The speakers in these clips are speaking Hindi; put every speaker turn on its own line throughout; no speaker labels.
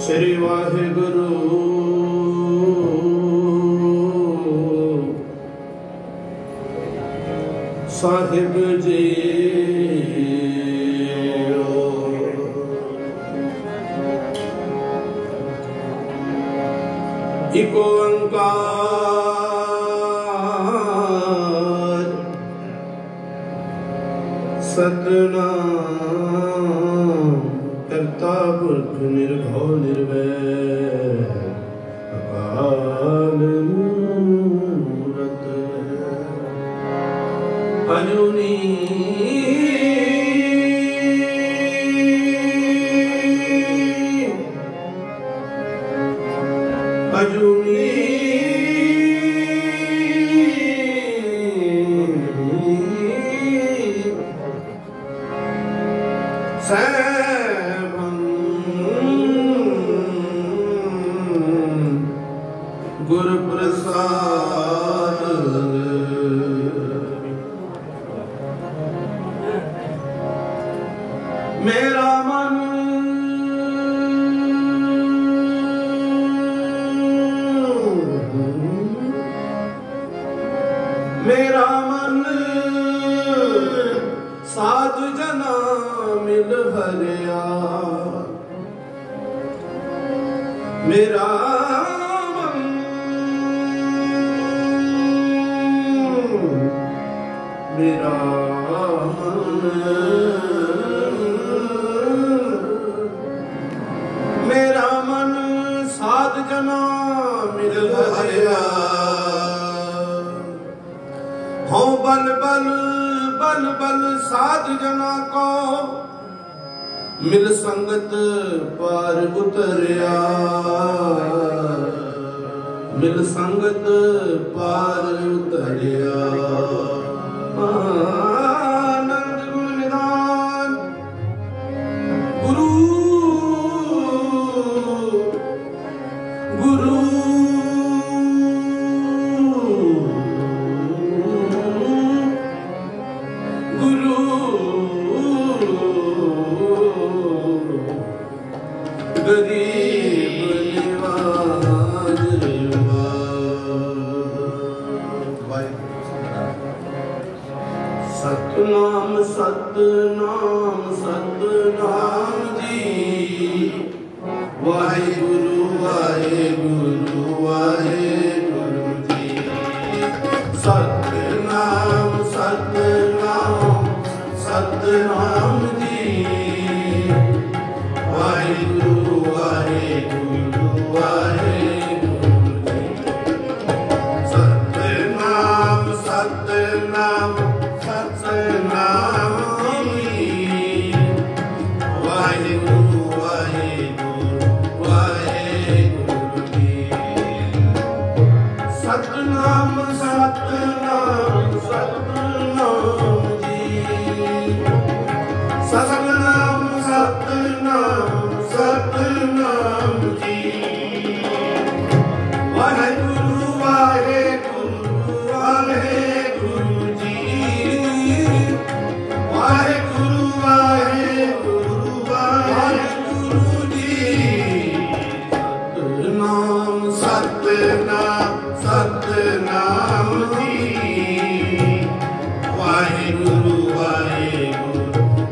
श्री वाहिगुरु साहिब जी इको ओंकार सतनाम करता पुरख निर्भव निर्वैर अकाल मूरत अजूनी अजूनी गुरु प्रसाद मेरा मन साधु जना मिल भरिया मेरा मेरा मेरा मन साध जना मिल भरिया हो बल बल बल बल साध जना को मिल संगत पार उतरिया मिल संगत पार उतरिया आनंद गुण निधान गुरु गुरु गुरु गरीब निवाज सतनाम सतनाम सतनाम जी वाहिगुरु वाहिगुरु वाहिगुरु जी सतनाम सतनाम सतनाम जी वाहिगुरु वाहिगुरु वाहिगुरु जी सतनाम सतनाम सतनाम वाहिगुरु वाहिगुरु वाहिगुरु जी सतनाम सतनाम सतनाम जी सतनाम सतनाम सतनाम जी वाहिगुरु वाहिगुरु वाहिगुरु जी वाहिगुरु वाहिगुरु वाहिगुरु जी सतनाम सतनाम सतनाम जी वाहिगुरु वाहिगुरु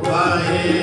वाहिगुरु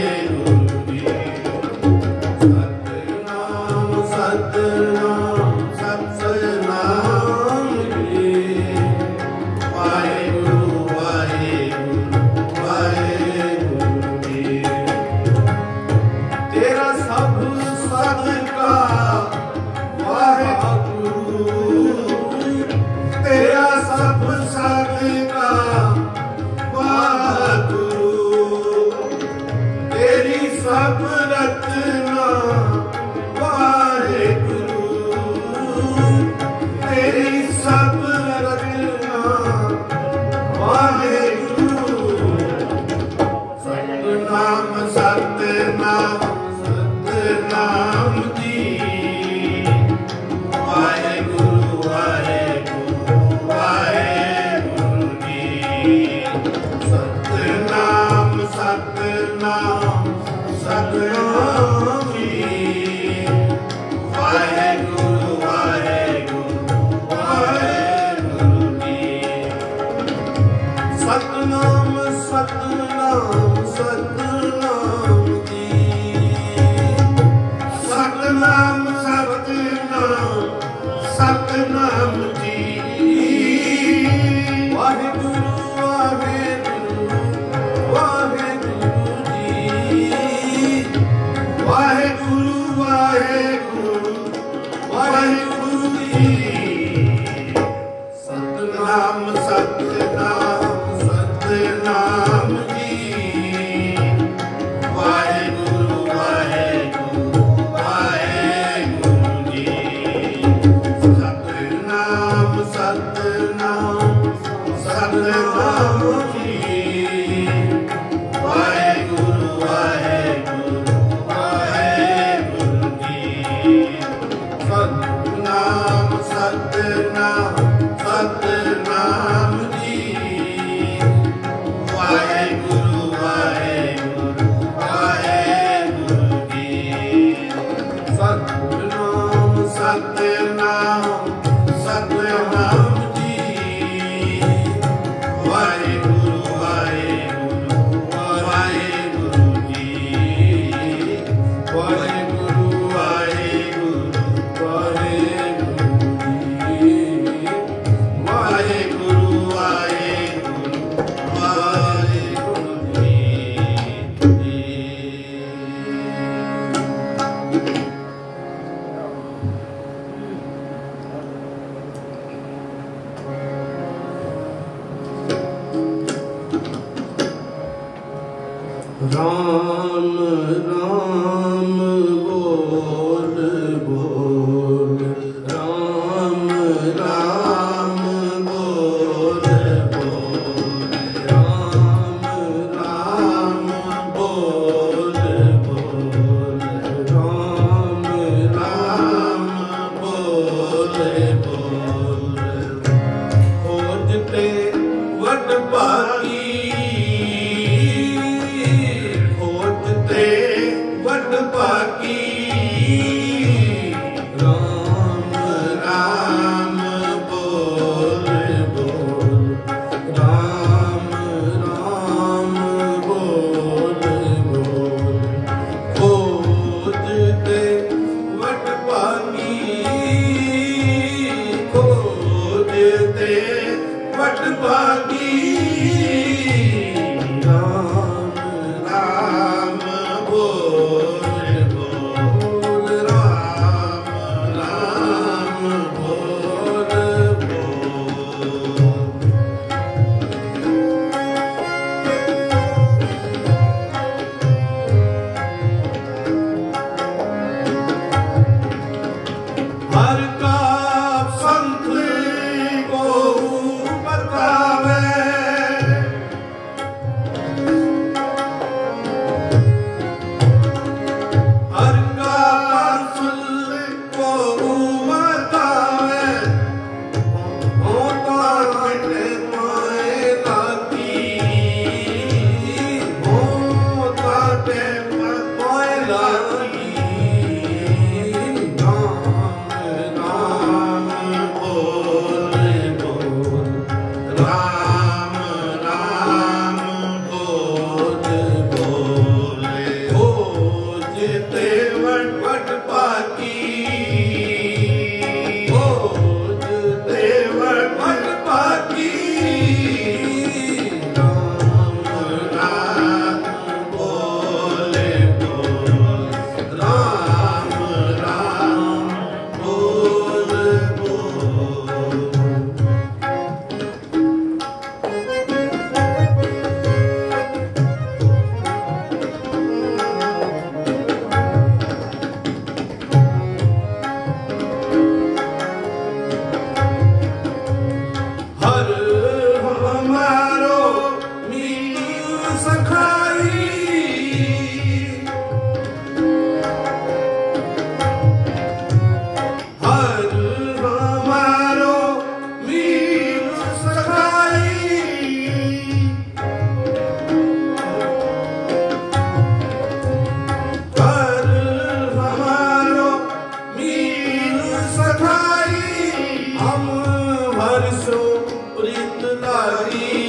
प्रीत लागी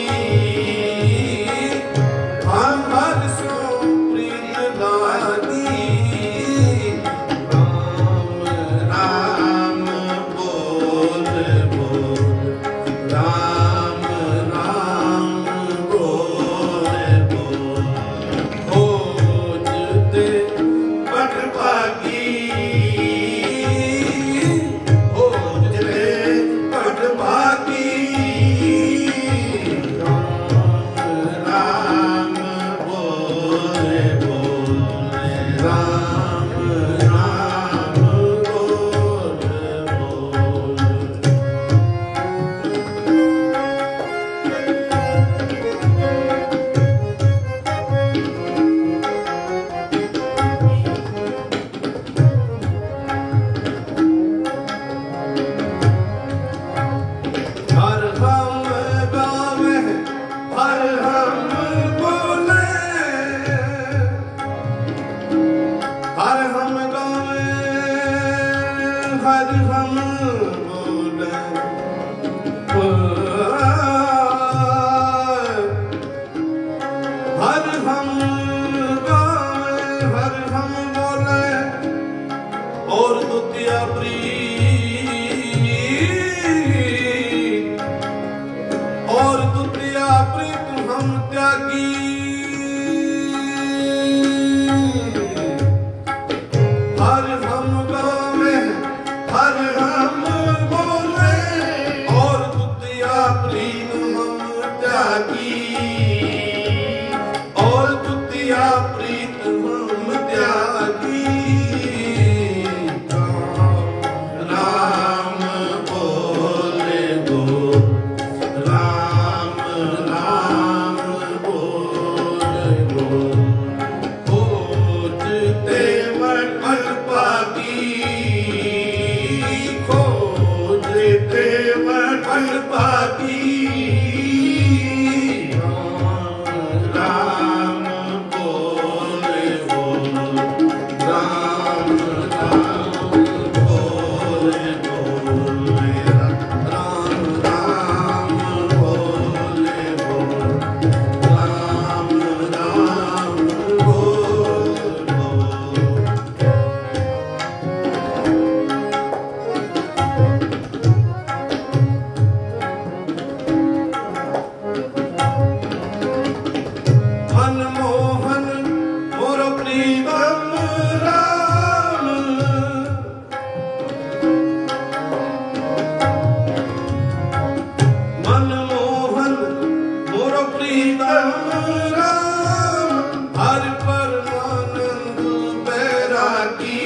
हम गावे हर हम बोले और द्वितीय प्रीत और द्वितीय प्रीत हम त्यागी हर हम गावे हर हम बोले और द्वितीय प्रीत हम त्यागी और द्वितीय प्रीत हम त्यागी राम बोले गो राम राम बोले गो खोजते वटल पागी खोजते वटल पागी राम बोले गो राम राम बोले गो मेरा राम राम बोले गो राम राम बोले गो मनमोहन मोर प्रीतम राम मनमोहन मोर प्रीतम राम हर परमानंद बैरागी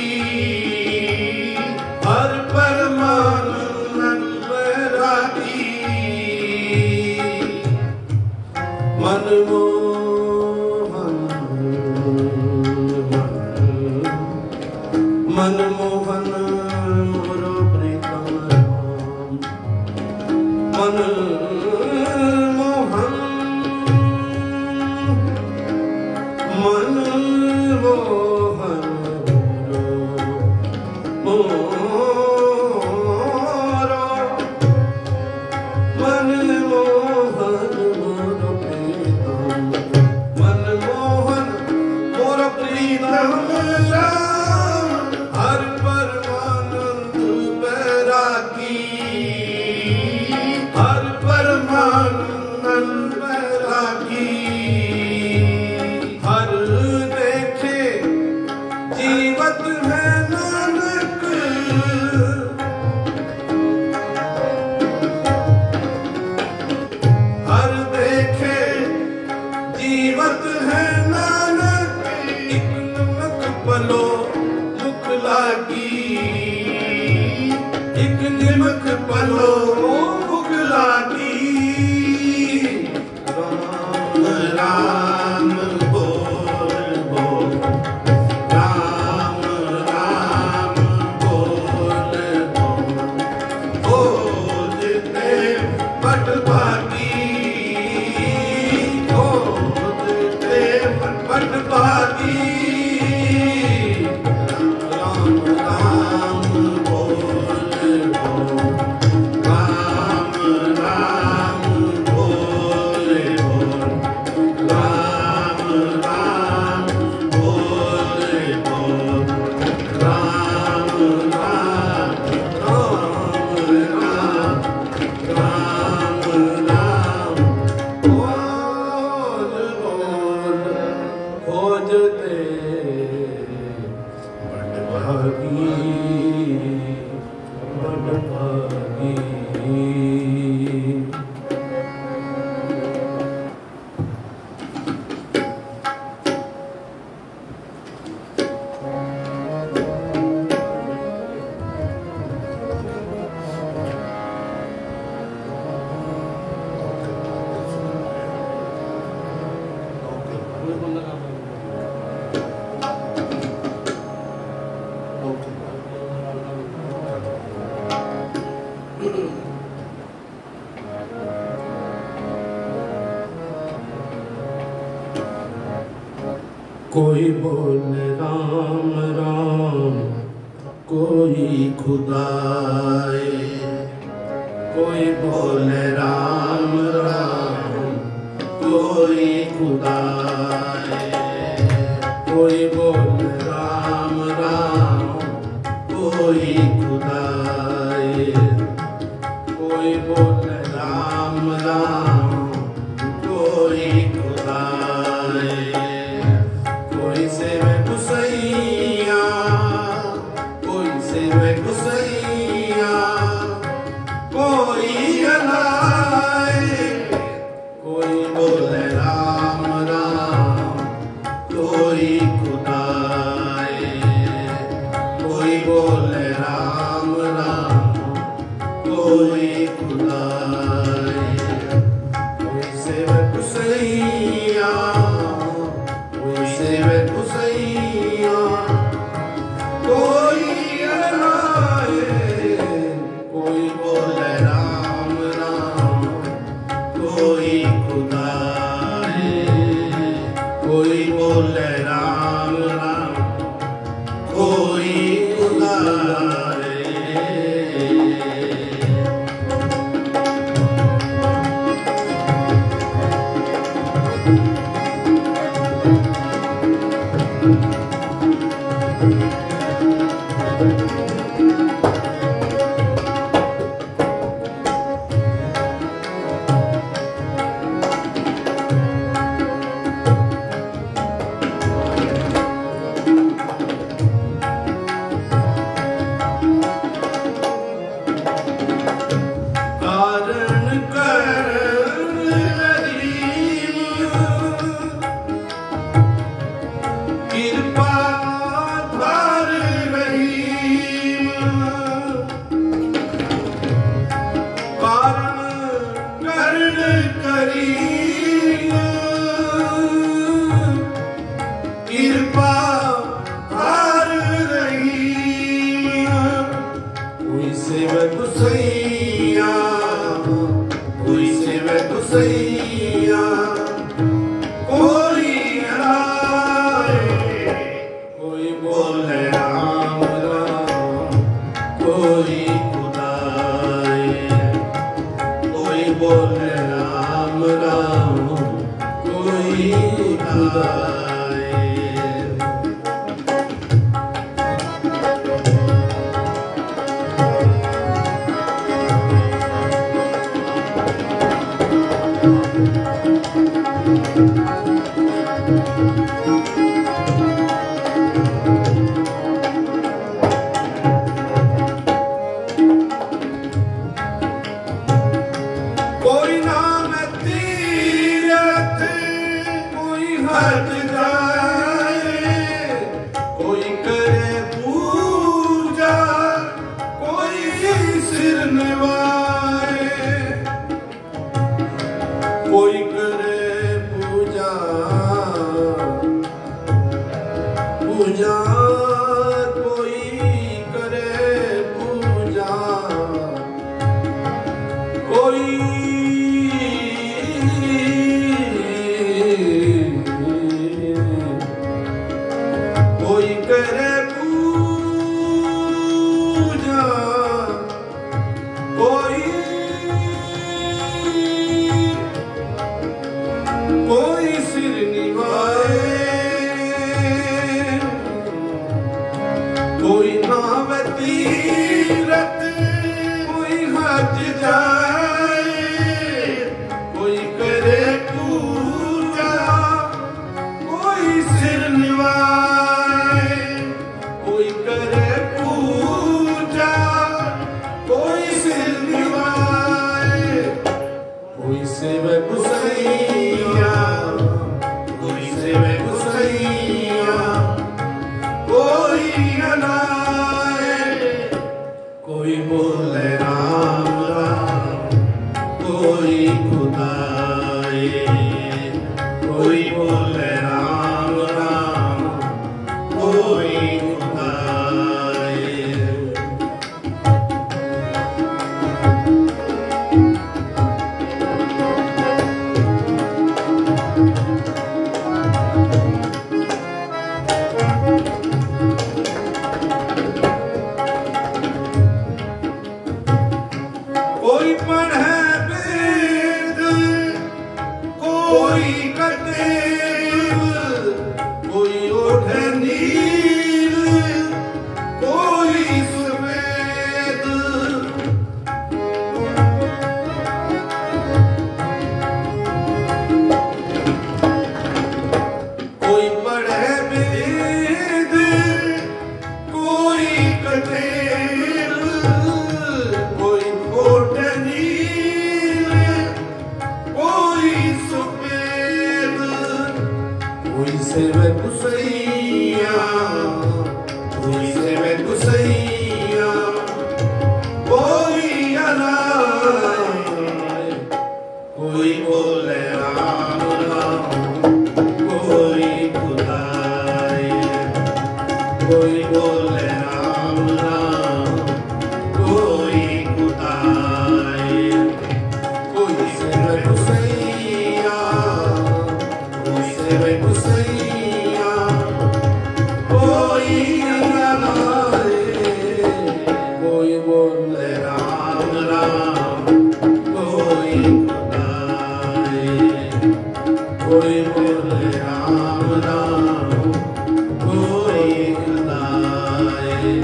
हर परमानंद बैरागी मनमोहन मोर प्रीतम राम मनमोहन मनमोहन मनमोहन मोर प्रीतम मनमोहन मोर प्रीतम राम हर परमानंद बैरागी हर परमानंद बैरागी हर देखे जीवत है नानक हर देखे जीवत है नानक एक नमक पलो मुख लागी एक निमक पलो मुख लागी राम राम बोल बोल राम राम बोल बोल खोजते पट पागी खोजते पट पागी राम राम बोले बोल राम राम बोले बोल राम राम बोले बोल राम राम राम राम बोल बोल खोजते बड़भागी बड़भागी कोई बोले राम राम कोई खुदाए, कोई बोले राम राम कोई खुदाए। कोई सेवे गुसैया, कोई सेवे गुसैया, कोई अलाए, कोई बोले राम राम, कोई खुदाए, कोई बोले राम राम, कोई खुदाए। कोई सेवे गुसैया, कोई सेवे गुसैया, कोई अलाए, कोई बोले राम राम, कोई खुदाए, कोई बोले राम राम, कोई खुदाए। कोई सेवे गुसैया, कोई सेवे गुसैया, कोई अलाए, कोई बोले राम राम, कोई खुदाए, कोई बोले राम राम, कोई खुदाए। कोई नाम तीरथ, कोई हट जाए, कोई करे पूजा, कोई सिर निवाए, कोई करे पूजा, पूजा, कोई करे पूजा, कोई कोई करे पूजा, कोई सिर निभाए, कोई नाम तीरथ, कोई हज जाए, कोई करे पूजा, कोई सिर निभाए, कोई करे पूजा, कोई सिर निभाए। कोई सेवे गुसैया, कोई सेवे गुसैया, कोई अलाए, कोई बोले राम राम, कोई खुदाए, कोई बोले राम राम, सेवे कुसैया, कोई सेवे कुसैया, कोई अनाए, कोई बोले राम राम, कोई खुदाए, कोई बोले राम राम, कोई खुदाए, कोई सेवे कुसैया, कोई सेवे कुसैया, कोई अनाए, कोई बोले राम राम, कोई खुदाए, कोई बोले राम राम, कोई खुदाए,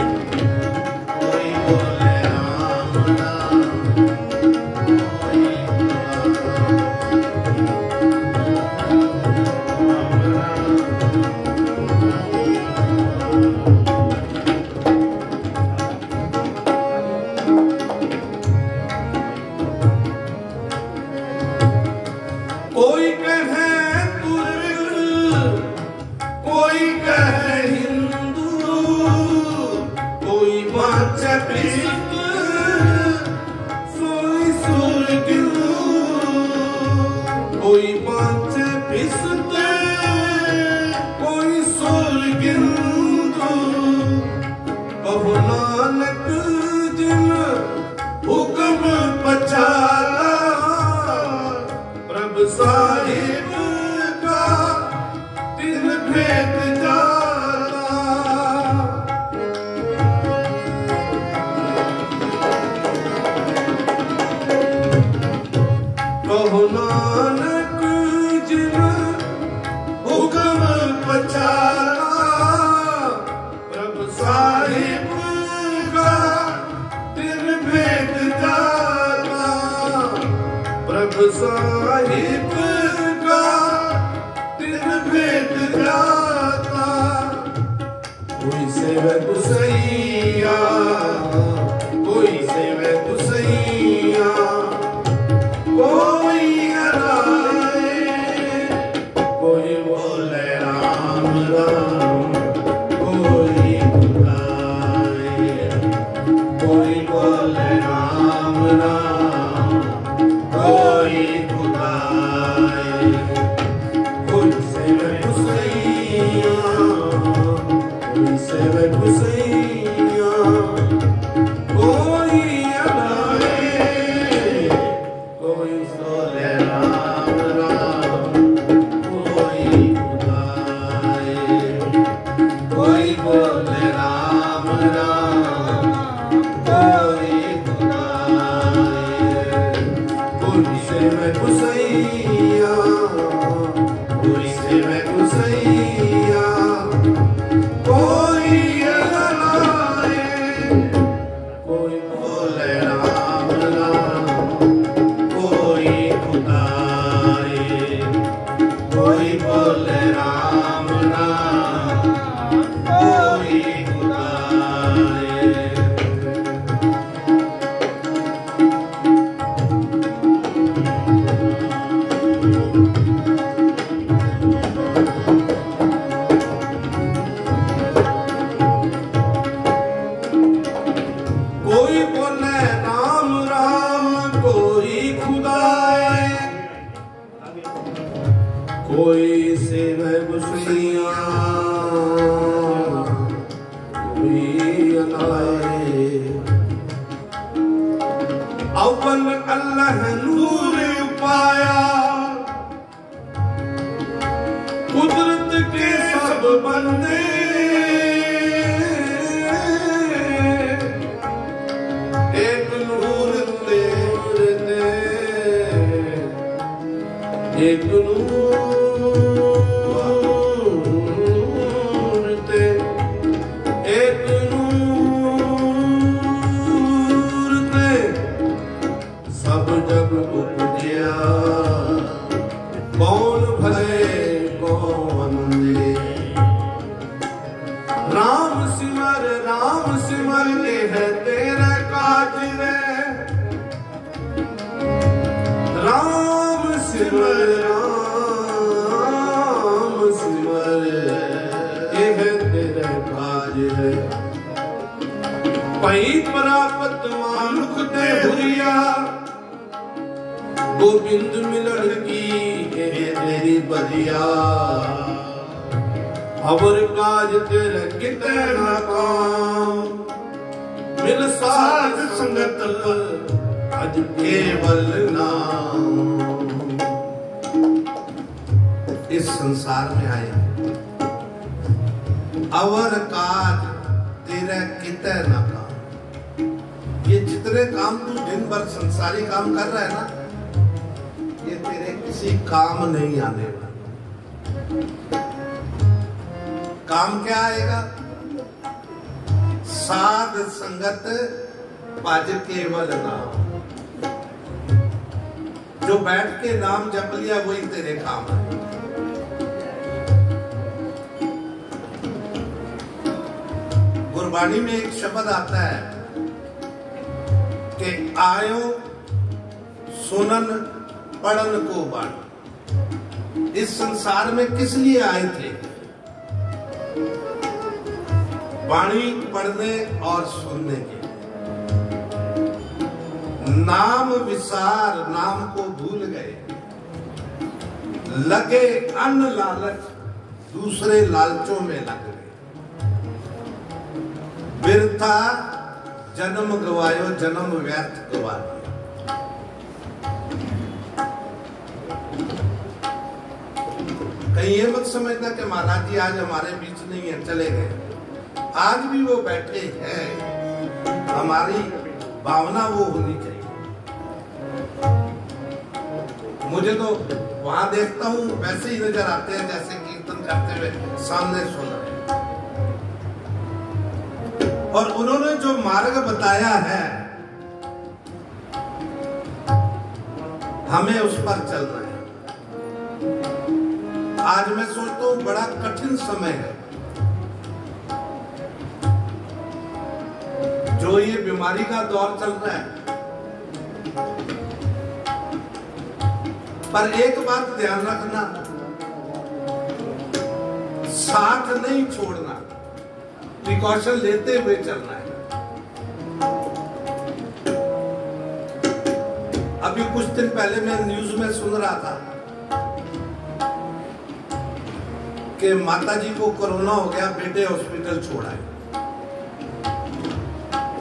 कोई बोले राम राम, कोई कोई कहे तुर्क, कोई कहे हिंदू, कोई बाचे पिस्त, कोई सुरगिंदू, कोई बाचे पिस्त, कोई सुरगिंदू, कहो नानक जिन हुक्म पछाला, प्रभ साहिब का तिन भेद जाला, कहो नानक जिन हुक्म पछाला, प्रभ साहिब का तिन भेद जाला, प्रभ साहिब का तिन भेद जाता, कोई सेवे कुसैया, कोई सेवे कुसैया, कोई अनाए, कोई बोले राम राम, कोई खुदाए, कोई बोले राम राम, कोई खुदाए, कोई सेवे कुसैया, कोई सेवे कुसैया, कोई अनाए, कोई बोले राम राम, कोई खुदाए, कोई बोले राम राम, कोई खुदाए, कोई सेवे कुसैया, कोई सेवे कुसैया, कोई अनाए, कोई बोले राम राम, कोई खुदाए, कोई बोले राम राम, कोई खुदाए। कोई बोले राम राम, कोई खुदाए, कोई सेवे कुसैया, कोई अनाए, अव्वल अल्लाह नूर पाया, कुदरत के सब बंदे, एक नूर ते, एक नूर ते, एक नूर ते, सब जग उपजया, कौन भले कौन दे, पुत्र यह तेरे काज है। पई प्राप्त मानुख ते हुरिया गोविंद मिलन की तेरी बदिया। अवर काज तेरे किते न काम मिल साध संगत अज केवल नाम। इस संसार में आए अवर काज तेरे किते न काम। ये जितने काम तू दिन भर संसारी काम कर रहा है ना, ये तेरे किसी काम नहीं आने वाला। काम क्या आएगा? साध संगत भज केवल नाम। जो बैठ के नाम जप लिया वही तेरे काम है। गुरबाणी में एक शब्द आता है कि आयो सुनन पढ़न को बाण। इस संसार में किस लिए आए थे? वाणी पढ़ने और सुनने के। नाम विसार, नाम को भूल गए, लगे अन्न लालच, दूसरे लालचों में लग गए। बिरथा जन्म गवायो, जन्म व्यर्थ गवा दिया। कहीं ये मत समझना कि महाराज जी आज हमारे बीच नहीं है, चले गए। आज भी वो बैठे हैं। हमारी भावना वो होनी चाहिए। मुझे तो वहां देखता हूं वैसे ही नजर आते हैं जैसे कीर्तन करते हुए सामने सुन रहे हैं। और उन्होंने जो मार्ग बताया है हमें उस पर चलना है। आज मैं सोचता हूं बड़ा कठिन समय है। जो ये बीमारी का दौर चल रहा है, पर एक बात ध्यान रखना, साथ नहीं छोड़ना, प्रिकॉशन लेते हुए चलना है। अभी कुछ दिन पहले मैं न्यूज में सुन रहा था कि माता जी को कोरोना हो गया, बेटे हॉस्पिटल छोड़ा है।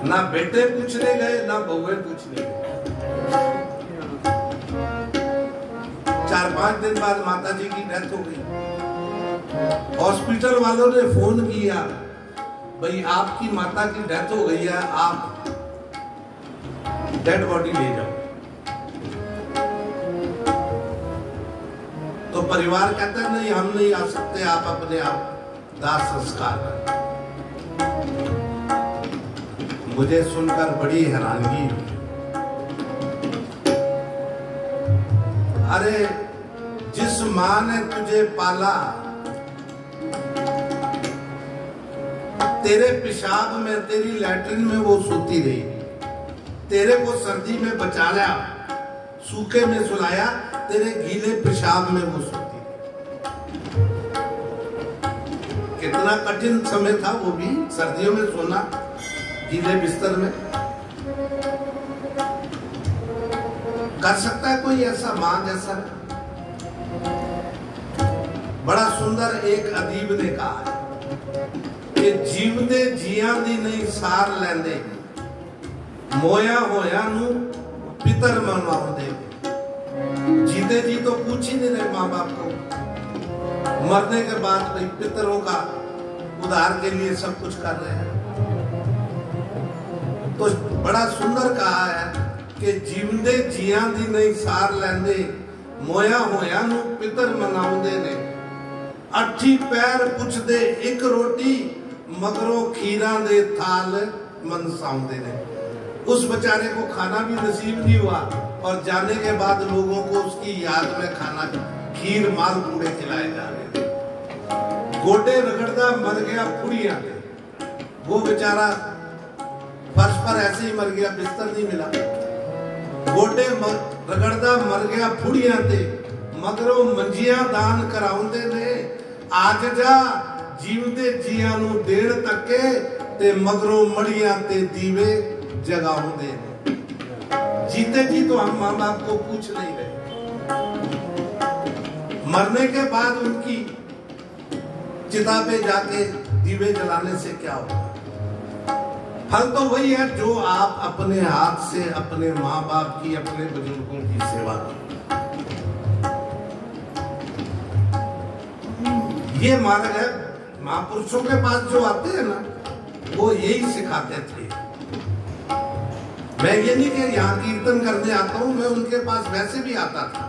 ना बेटे पूछने गए ना बहुएं पूछने गए। 4-5 दिन बाद माता जी की डेथ हो गई। हॉस्पिटल वालों ने फोन किया, भाई आपकी माता की डेथ हो गई है, आप डेड बॉडी ले जाओ। तो परिवार कहता है नहीं, हम नहीं आ सकते, आप अपने आप दाह संस्कार करें। मुझे सुनकर बड़ी हैरानगी हुई। अरे जिस मां ने तुझे पाला, तेरे पेशाब में, तेरी लैट्रिन में वो सोती रही, तेरे को सर्दी में बचाया, सूखे में सुलाया, तेरे गीले पेशाब में वो सोती रही। कितना कठिन समय था वो भी, सर्दियों में सोना गीले बिस्तर में। कर सकता है कोई ऐसा मां जैसा? बड़ा सुंदर एक अदीब ने कहा है कि जीवते जियां दी नहीं सार लैंदे, मोया होया नू पितर मनाउंदे। जीते जी तो पूछ ही नहीं रहे माँ बाप को, मरने के बाद भाई पितरों का उद्धार के लिए सब कुछ कर रहे हैं। तो बड़ा सुंदर कहा है कि जीवते जियां दी नहीं सार लैंदे, मोया होया नू पितर मनाउंदे ने। अठी पैर पुछदे एक रोटी, मगरों खीरा दे थाल मनसाउंदे ने। उस बेचारे को खाना भी नसीब नहीं हुआ और जाने के बाद लोगों को उसकी याद में खाना, खीर माल पूड़े खिलाए जा रहे थे। गोडे रगड़दा मर गया फुड़िया दे, वो बेचारा फर्श पर ऐसे ही मर गया, बिस्तर नहीं मिला। गोडे रगड़दा मर गया फुड़िया दे, मगरों मंजिया दान कराउंदे ने। आज जा जीवते जियां नू देण तके ते मगरों मड़ियां ते दीवे जगाउंदे ने। जीते जी तो हम माँ बाप को पूछ नहीं रहे, मरने के बाद उनकी चिता पे जाके दीवे जलाने से क्या होगा? फल तो वही है जो आप अपने हाथ से अपने माँ बाप की, अपने बुजुर्गों की सेवा की। ये मार्ग है। महापुरुषों के पास जो आते हैं ना, वो यही सिखाते थे। मैं ये नहीं कि यहाँ कीर्तन करने आता हूँ, मैं उनके पास वैसे भी आता था।